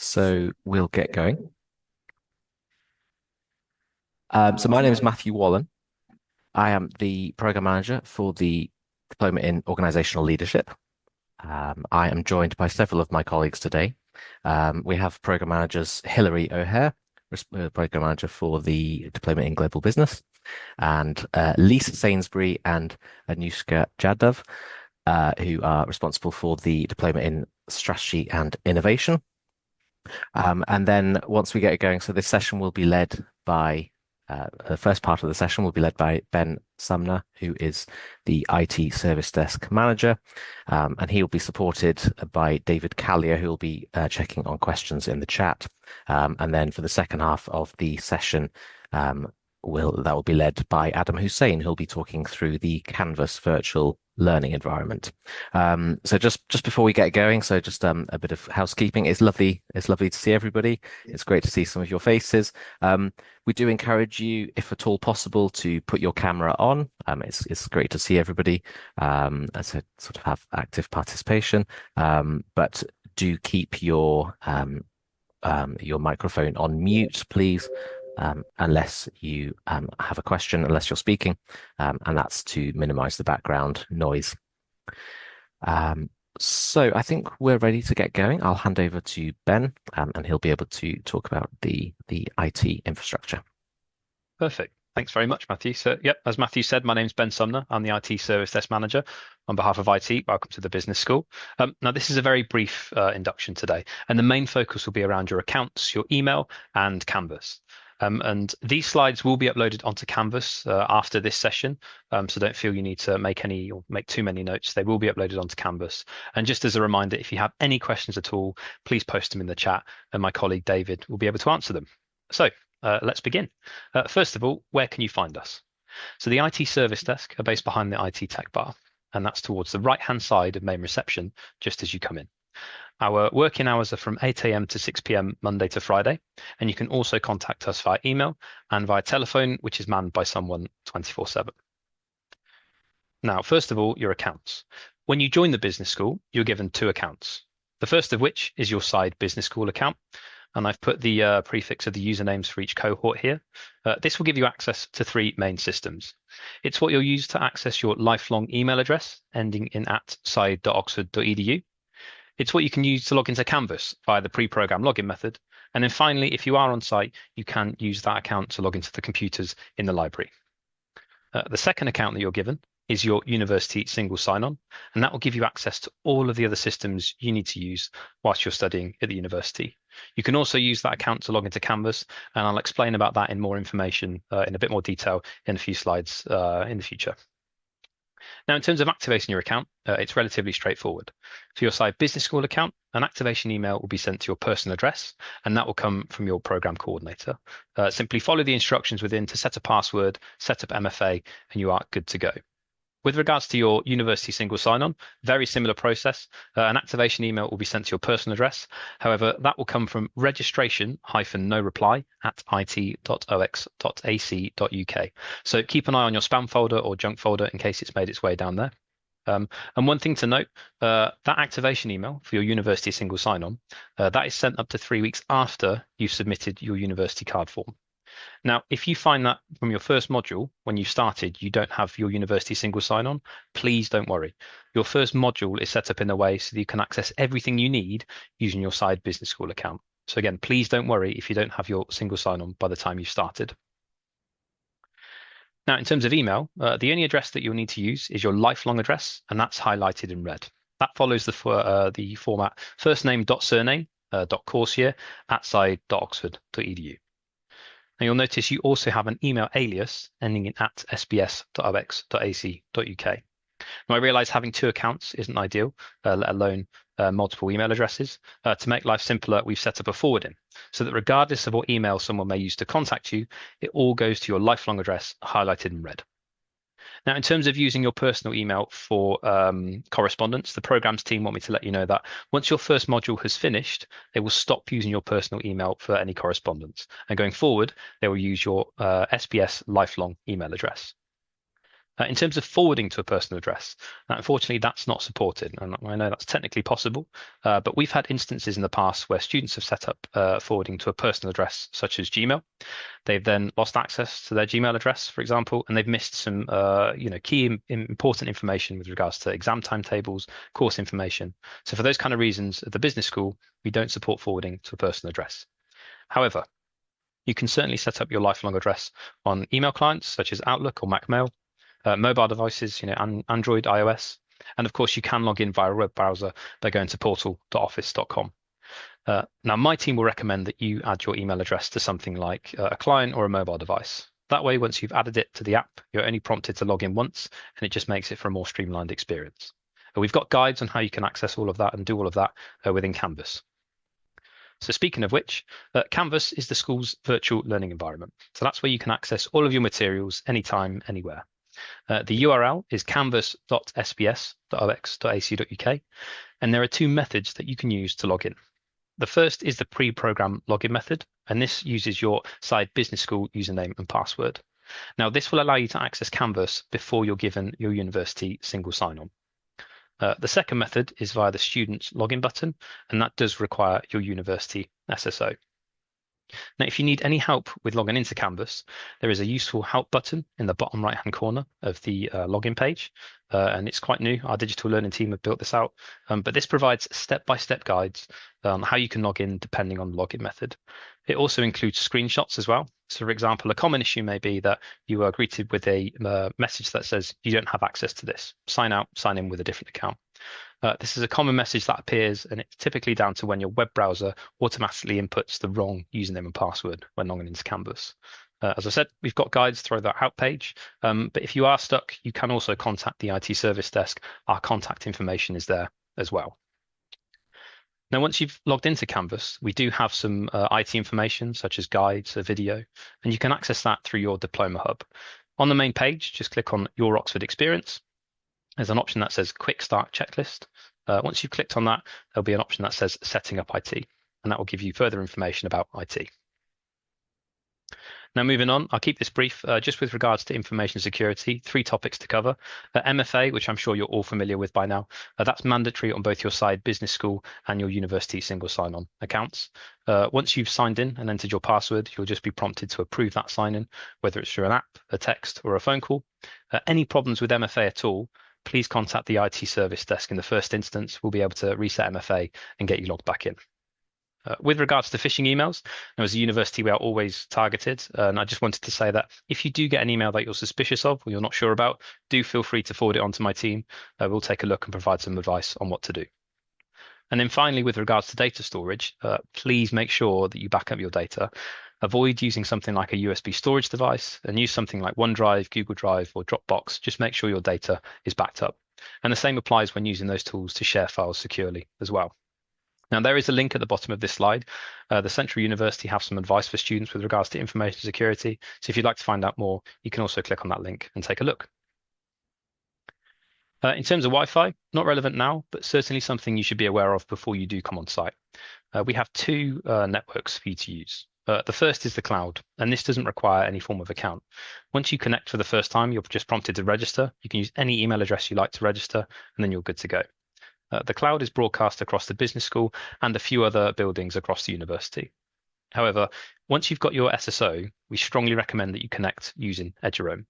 So we'll get going. So my name is Matthew Wallen. I am the program manager for the Diploma in Organizational Leadership. I am joined by several of my colleagues today. We have program managers Hilary O'Hare, program manager for the Diploma in Global Business, and Lisa Sainsbury and Anushka Jadhav, who are responsible for the Diploma in Strategy and Innovation. And then once we get going, so this session will be led by, the first part of the session will be led by Ben Sumner, who is the IT Service Desk Manager. And he will be supported by David Callier, who will be checking on questions in the chat. And then for the second half of the session, that will be led by Adam Hussein, who'll be talking through the Canvas virtual learning environment. So just before we get going, so just a bit of housekeeping. It's lovely to see everybody. It's great to see some of your faces. We do encourage you, if at all possible, to put your camera on. It's great to see everybody, as a sort of have active participation. But do keep your microphone on mute, please. Unless you have a question, unless you're speaking, and that's to minimize the background noise. So I think we're ready to get going. I'll hand over to Ben, and he'll be able to talk about the IT infrastructure. Perfect. Thanks very much, Matthew. So, yep, as Matthew said, my name's Ben Sumner. I'm the IT Service Desk Manager on behalf of IT. Welcome to the Business School. Now, this is a very brief induction today, and the main focus will be around your accounts, your email, and Canvas. And these slides will be uploaded onto Canvas after this session, so don't feel you need to make too many notes. They will be uploaded onto Canvas. And just as a reminder, if you have any questions at all, please post them in the chat, and my colleague David will be able to answer them. So let's begin. First of all, where can you find us? So the IT Service Desk are based behind the IT Tech Bar, and that's towards the right-hand side of main reception, just as you come in. Our working hours are from 8 a.m. to 6 p.m. Monday to Friday, and you can also contact us via email and via telephone, which is manned by someone 24/7. Now, first of all, your accounts. When you join the business school, you're given two accounts. The first of which is your side business school account, and I've put the prefix of the usernames for each cohort here. This will give you access to three main systems. It's what you'll use to access your lifelong email address ending in @side.oxford.edu. It's what you can use to log into Canvas via the pre-program login method. And then finally, if you are on site, you can use that account to log into the computers in the library. The second account that you're given is your university single sign-on, and that will give you access to all of the other systems you need to use whilst you're studying at the university. You can also use that account to log into Canvas, and I'll explain about that in more information in a bit more detail in a few slides in the future. Now, in terms of activating your account, it's relatively straightforward. For your side business school account, an activation email will be sent to your personal address, and that will come from your program coordinator. Simply follow the instructions within to set a password, set up MFA, and you are good to go. With regards to your university single sign-on, very similar process. An activation email will be sent to your personal address. However, that will come from registration-no reply at it.ox.ac.uk. So keep an eye on your spam folder or junk folder in case it's made its way down there. And one thing to note, that activation email for your university single sign-on, that is sent up to 3 weeks after you've submitted your university card form. Now, if you find that from your first module, when you started, you don't have your university single sign-on, please don't worry. Your first module is set up in a way so that you can access everything you need using your side business school account. So again, please don't worry if you don't have your single sign-on by the time you started. Now, in terms of email, the only address that you'll need to use is your lifelong address, and that's highlighted in red. That follows the format firstname.surname.course year @side.oxford.edu. Now you'll notice you also have an email alias ending in @sbs.ox.ac.uk. Now I realize having two accounts isn't ideal, let alone multiple email addresses. To make life simpler, we've set up a forwarding so that regardless of what email someone may use to contact you, it all goes to your lifelong address highlighted in red. Now, in terms of using your personal email for correspondence, the programs team want me to let you know that once your first module has finished, they will stop using your personal email for any correspondence. And going forward, they will use your SBS lifelong email address. In terms of forwarding to a personal address, unfortunately, that's not supported. And I know that's technically possible, but we've had instances in the past where students have set up forwarding to a personal address, such as Gmail. They've then lost access to their Gmail address, for example, and they've missed some, key important information with regards to exam timetables, course information. So for those kind of reasons, at the business school, we don't support forwarding to a personal address. However, you can certainly set up your lifelong address on email clients such as Outlook or Mac Mail, mobile devices, Android, iOS, and of course you can log in via a web browser by going to portal.office.com. Now, my team will recommend that you add your email address to something like a client or a mobile device. That way, once you've added it to the app, you're only prompted to log in once, and it just makes it for a more streamlined experience. We've got guides on how you can access all of that and do all of that within Canvas. So speaking of which, Canvas is the school's virtual learning environment. So that's where you can access all of your materials anytime, anywhere. The URL is canvas.sbs.ox.ac.uk, and there are two methods that you can use to log in. The first is the pre-program login method, and this uses your side business school username and password. Now, this will allow you to access Canvas before you're given your university single sign-on. The second method is via the student's login button, and that does require your university SSO. Now, if you need any help with logging into Canvas, there is a useful help button in the bottom right-hand corner of the login page, and it's quite new. Our digital learning team have built this out, but this provides step-by-step guides on how you can log in depending on the login method. It also includes screenshots as well. So, for example, a common issue may be that you are greeted with a message that says you don't have access to this. Sign out, sign in with a different account. This is a common message that appears, and it's typically down to when your web browser automatically inputs the wrong username and password when logging into Canvas. As I said, we've got guides through that out page, but if you are stuck, you can also contact the IT service desk. Our contact information is there as well. Now, once you've logged into Canvas, we do have some IT information such as guides, a video, and you can access that through your Diploma Hub. On the main page, just click on Your Oxford Experience. There's an option that says Quick Start Checklist. Once you've clicked on that, there'll be an option that says Setting up IT, and that will give you further information about IT. Now, moving on, I'll keep this brief just with regards to information security, 3 topics to cover. MFA, which I'm sure you're all familiar with by now, that's mandatory on both your side business school and your university single sign-on accounts. Once you've signed in and entered your password, you'll just be prompted to approve that sign-in, whether it's through an app, a text, or a phone call. Any problems with MFA at all, please contact the IT service desk in the first instance. We'll be able to reset MFA and get you logged back in. With regards to phishing emails, now as a university, we are always targeted. And I just wanted to say that if you do get an email that you're suspicious of or you're not sure about, do feel free to forward it on to my team. We'll take a look and provide some advice on what to do. And then finally, with regards to data storage, please make sure that you back up your data. Avoid using something like a USB storage device and use something like OneDrive, Google Drive, or Dropbox. Just make sure your data is backed up. And the same applies when using those tools to share files securely as well. Now, there is a link at the bottom of this slide. The Central University have some advice for students with regards to information security. So if you'd like to find out more, you can also click on that link and take a look. In terms of Wi-Fi, not relevant now, but certainly something you should be aware of before you do come on site. We have 2 networks for you to use. The first is the cloud, and this doesn't require any form of account. Once you connect for the first time, you're just prompted to register. You can use any email address you like to register, and then you're good to go. The cloud is broadcast across the business school and a few other buildings across the university. However, once you've got your SSO, we strongly recommend that you connect using Eduroam.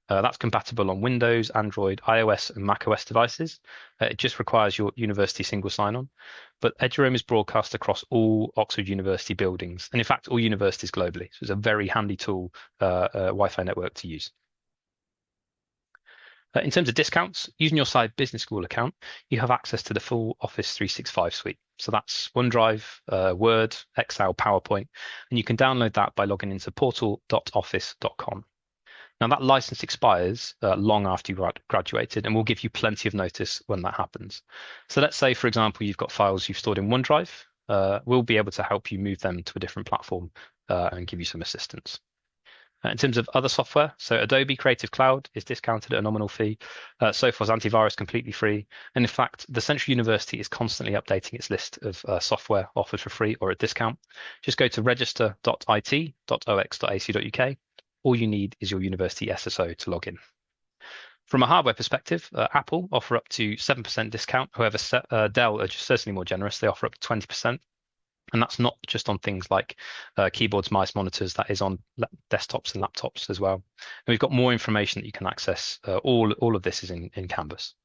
That's compatible on Windows, Android, iOS, and macOS devices. It just requires your university single sign-on. But Eduroam is broadcast across all Oxford University buildings, and in fact, all universities globally. So it's a very handy tool, Wi-Fi network to use. In terms of discounts, using your side business school account, you have access to the full Office 365 suite. So that's OneDrive, Word, Excel, PowerPoint, and you can download that by logging into portal.office.com. Now, that license expires long after you graduated, and we'll give you plenty of notice when that happens. So let's say, for example, you've got files you've stored in OneDrive. We'll be able to help you move them to a different platform and give you some assistance. In terms of other software, so Adobe Creative Cloud is discounted at a nominal fee. Sophos Antivirus completely free. And in fact, the Central University is constantly updating its list of software offered for free or at discount. Just go to register.it.ox.ac.uk. All you need is your university SSO to log in. From a hardware perspective, Apple offer up to 7% discount. However, Dell are just certainly more generous. They offer up to 20%. And that's not just on things like keyboards, mice, monitors. That is on desktops and laptops as well. And we've got more information that you can access. All of this is in Canvas.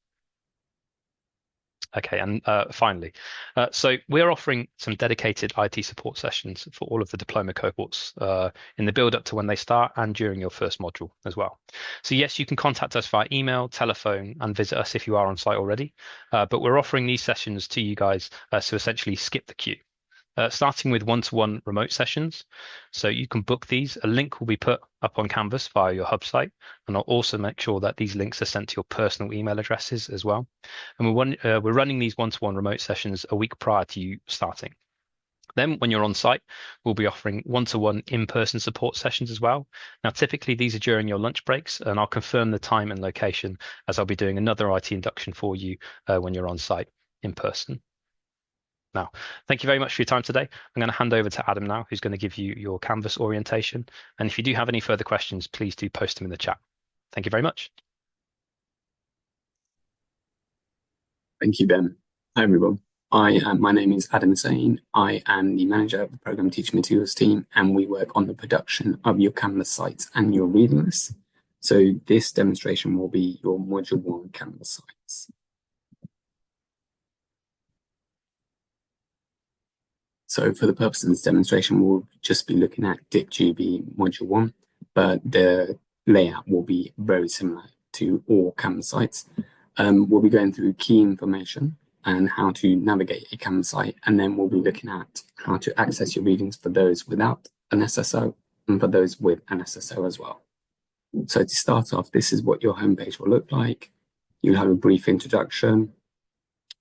Okay, and finally, so we're offering some dedicated IT support sessions for all of the diploma cohorts in the build up to when they start and during your first module as well. So yes, you can contact us via email, telephone, and visit us if you are on site already. But we're offering these sessions to you guys to essentially skip the queue. Starting with one-to-one remote sessions. So you can book these. A link will be put up on Canvas via your hub site. And I'll also make sure that these links are sent to your personal email addresses as well. And we're running these one-to-one remote sessions a week prior to you starting. Then when you're on site, we'll be offering one-to-one in-person support sessions as well. Now, typically these are during your lunch breaks, and I'll confirm the time and location as I'll be doing another IT induction for you when you're on site in person. Now, thank you very much for your time today. I'm going to hand over to Adam now, who's going to give you your Canvas orientation. And if you do have any further questions, please do post them in the chat. Thank you very much. Thank you, Ben. Hi, everyone. My name is Adam Hussain. I am the manager of the Program Teaching Materials team, and we work on the production of your Canvas sites and your reading lists. So this demonstration will be your Module 1 Canvas sites. So for the purpose of this demonstration, we'll just be looking at DipGB Module 1, but the layout will be very similar to all Canvas sites. We'll be going through key information and how to navigate a Canvas site, and then we'll be looking at how to access your readings for those without an SSO and for those with an SSO as well. So to start off, this is what your homepage will look like. You'll have a brief introduction,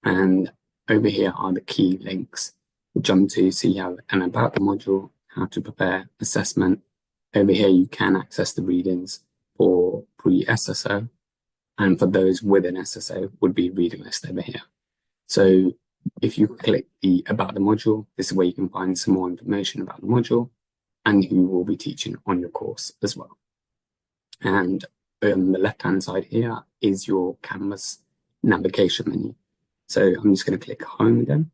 and over here are the key links. We'll jump to, so you have an about the module, how to prepare, assessment. Over here, you can access the readings for pre-SSO, and for those with an SSO would be reading list over here. So if you click the about the module, this is where you can find some more information about the module and who will be teaching on your course as well. And on the left-hand side here is your Canvas navigation menu. So I'm just going to click home again,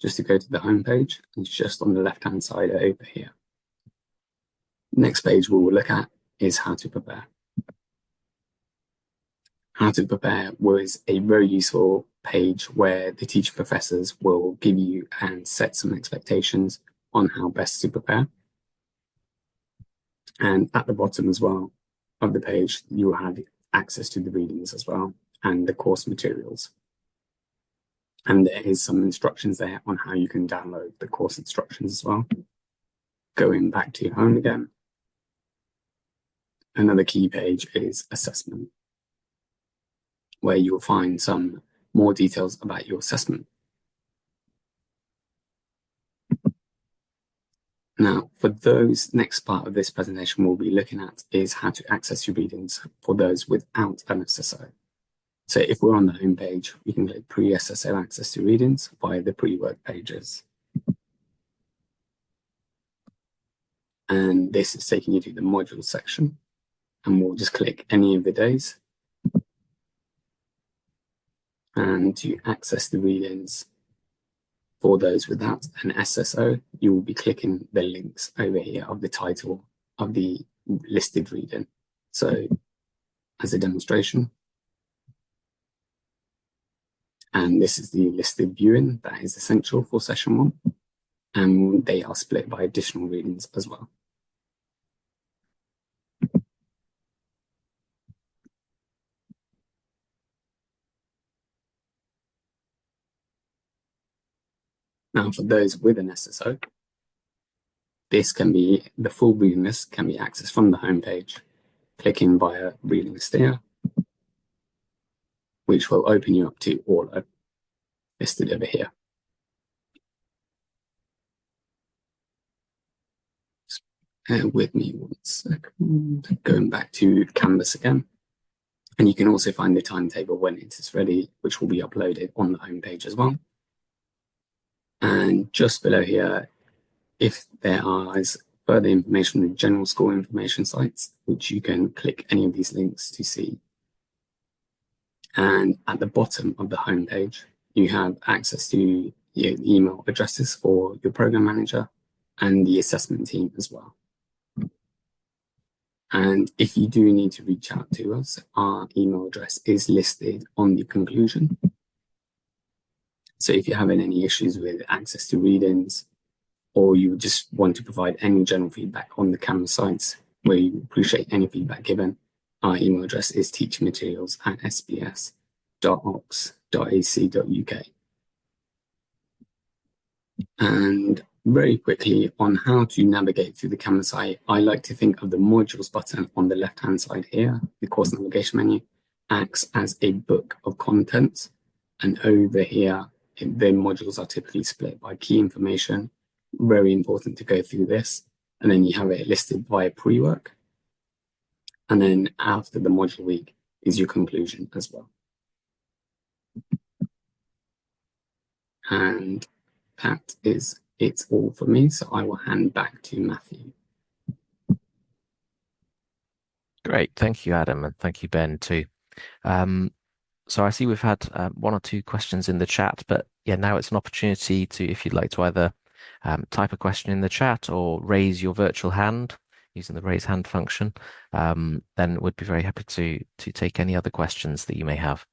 just to go to the home page. It's just on the left-hand side over here. Next page we will look at is how to prepare. How to prepare was a very useful page where the teaching professors will give you and set some expectations on how best to prepare. And at the bottom as well of the page, you will have access to the readings as well and the course materials. And there is some instructions there on how you can download the course instructions as well. Going back to home again. Another key page is assessment, where you'll find some more details about your assessment. Now, for those, next part of this presentation we'll be looking at is how to access your readings for those without an SSO. So if we're on the home page, we can click pre-SSO access to readings via the pre-work pages. And this is taking you to the module section. And we'll just click any of the days. And to access the readings for those without an SSO, you will be clicking the links over here of the title of the listed reading. So as a demonstration, and this is the listed viewing that is essential for session 1, and they are split by additional readings as well. Now, for those with an SSO, this can be, the full reading list can be accessed from the home page, clicking via reading list here, which will open you up to all listed over here. Bear with me 1 second, going back to Canvas again. And you can also find the timetable when it is ready, which will be uploaded on the home page as well. And just below here, if there is further information on the general school information sites, which you can click any of these links to see And at the bottom of the homepage, you have access to your email addresses for your program manager and the assessment team as well. And if you do need to reach out to us, our email address is listed on the conclusion. So if you're having any issues with access to readings, or you just want to provide any general feedback on the Canvas sites, where you appreciate any feedback given, our email address is teachmaterials@sbs.ox.ac.uk. And very quickly on how to navigate through the Canvas site, I like to think of the modules button on the left-hand side here, the course navigation menu, acts as a book of contents. And over here, the modules are typically split by key information. Very important to go through this. And then you have it listed via pre-work. And then after the module week is your conclusion as well. And that is it's all for me. So I will hand back to Matthew. Great. Thank you, Adam, and thank you, Ben, too. So I see we've had one or two questions in the chat, but yeah, now it's an opportunity to, if you'd like to either type a question in the chat or raise your virtual hand using the raise hand function, then we'd be very happy to take any other questions that you may have.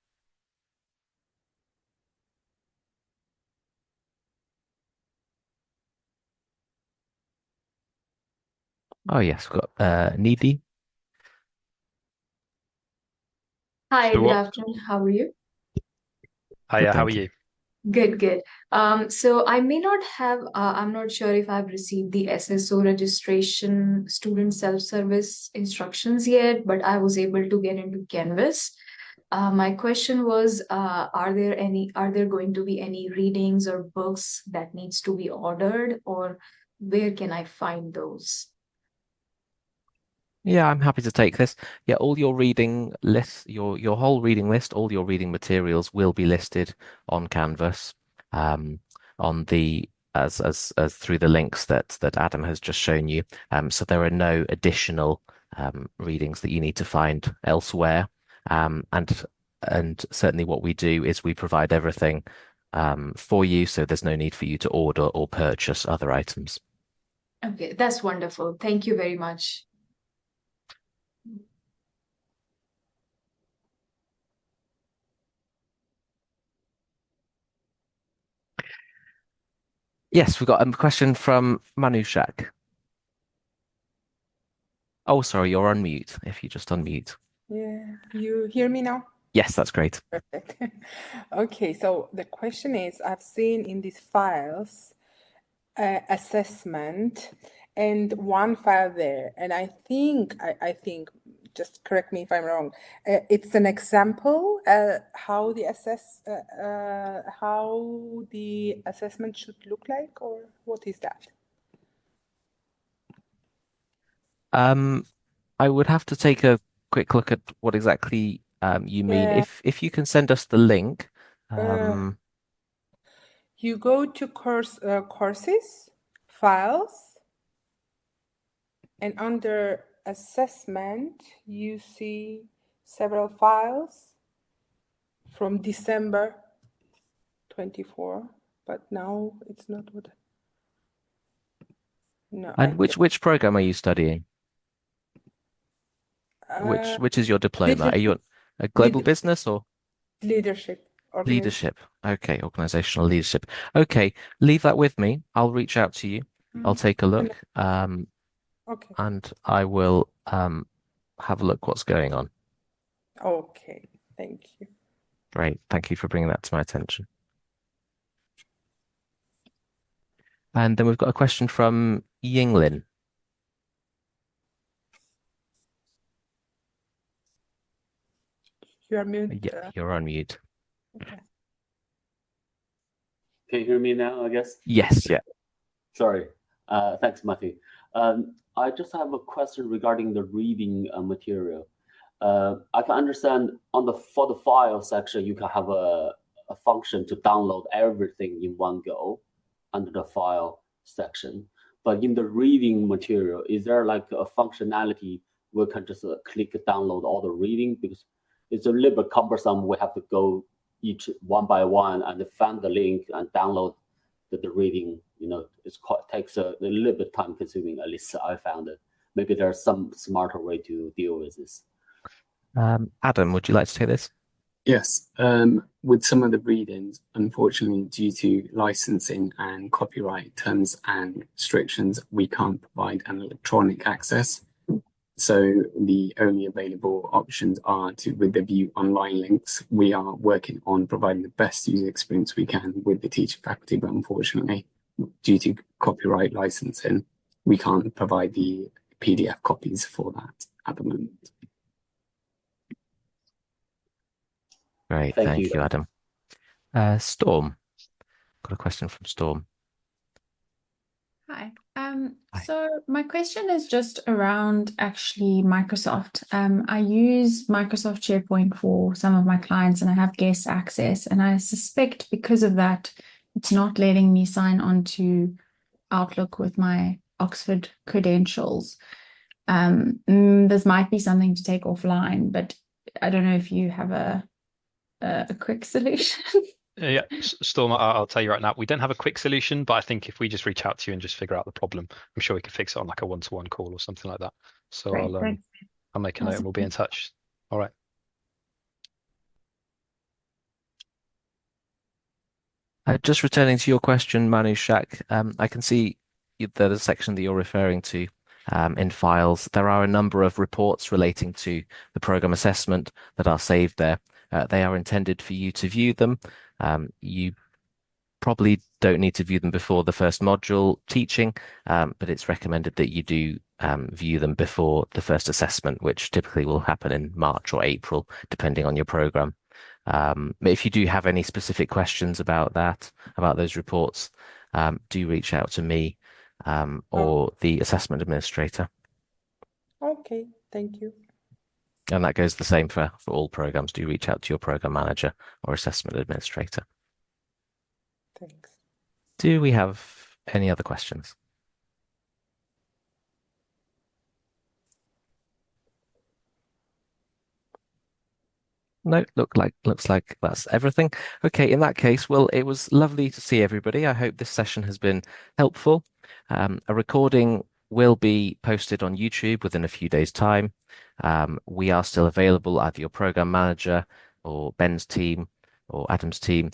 Oh yes, we've got Needy. Hi, So good what? afternoon. How are you? Hiya, how are Thank you. you? Good, good. So I may not have, I'm not sure if I've received the SSO registration student self-service instructions yet, but I was able to get into Canvas. My question was, are there going to be any readings or books that needs to be ordered, or where can I find those? Yeah, I'm happy to take this. Yeah, all your reading lists, your whole reading list, all your reading materials will be listed on Canvas, on the as through the links that Adam has just shown you. So there are no additional readings that you need to find elsewhere. And certainly what we do is we provide everything for you, so there's no need for you to order or purchase other items. Okay, that's wonderful. Thank you very much. Yes, we've got a question from Manushak. Oh, sorry, you're on mute. If you just unmute. Yeah, you hear me now? Yes, that's great. Perfect. Okay, so the question is, I've seen in these files assessment and one file there, and I think, just correct me if I'm wrong, it's an example how the assessment should look like, or what is that? I would have to take a quick look at what exactly you mean. Yeah. If you can send us the link. You go to courses, files, and under assessment, you see several files from December 24, but now it's not what. No, And which program are you studying? Which is your diploma? Are you a global business or leadership? leadership? Okay, organizational leadership. Okay, leave that with me. I'll reach out to you. I'll take a look. Okay. And I will have a look what's going on. Okay, thank you. Great. Thank you for bringing that to my attention. And then we've got a question from Yinglin. You are mute. Yeah, you're on mute. Okay. Can you hear me now, I guess? Yes, yeah. Sorry. Thanks, Matthew. I just have a question regarding the reading material. I can understand for the file section, you can have a function to download everything in one go under the file section. But in the reading material, is there like a functionality where we can just click download all the reading? Because it's a little bit cumbersome. We have to go each one by one and find the link and download the reading. Takes a little bit time consuming. At least I found it. Maybe there's some smarter way to deal with this. Adam, would you like to take this? Yes, with some of the readings, unfortunately, due to licensing and copyright terms and restrictions, we can't provide an electronic access. So the only available options are with the view online links. We are working on providing the best user experience we can with the teaching faculty, but unfortunately, due to copyright licensing, we can't provide the PDF copies for that at the moment. Great, thank you, Adam. Storm, got a question from Storm. Hi. Hi. So my question is just around actually Microsoft. I use Microsoft SharePoint for some of my clients and I have guest access, and I suspect because of that, it's not letting me sign on to Outlook with my Oxford credentials. This might be something to take offline, but I don't know if you have a quick solution. Yeah, Storm, I'll tell you right now, we don't have a quick solution, but I think if we just reach out to you and just figure out the problem, I'm sure we could fix it on like a one-to-one call or something like that. So Great, I'll make a note and we'll be in touch. All right. Just returning to your question, Manu Shak, I can see the section that you're referring to in files. There are a number of reports relating to the program assessment that are saved there. They are intended for you to view them. You probably don't need to view them before the first module teaching, but it's recommended that you do view them before the first assessment, which typically will happen in March or April, depending on your program. But if you do have any specific questions about those reports, do reach out to me or the assessment administrator. Okay, thank you. And that goes the same for all programs. Do reach out to your program manager or assessment administrator. Thanks. Do we have any other questions? No, looks like that's everything. Okay, in that case, well, it was lovely to see everybody. I hope this session has been helpful. A recording will be posted on YouTube within a few days' time. We are still available, either your program manager or Ben's team or Adam's team,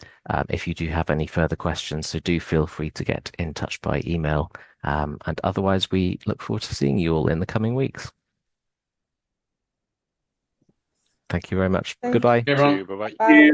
if you do have any further questions. So do feel free to get in touch by email. And otherwise, we look forward to seeing you all in the coming weeks. Thank you very much. Thank Goodbye. you. Everyone. Bye.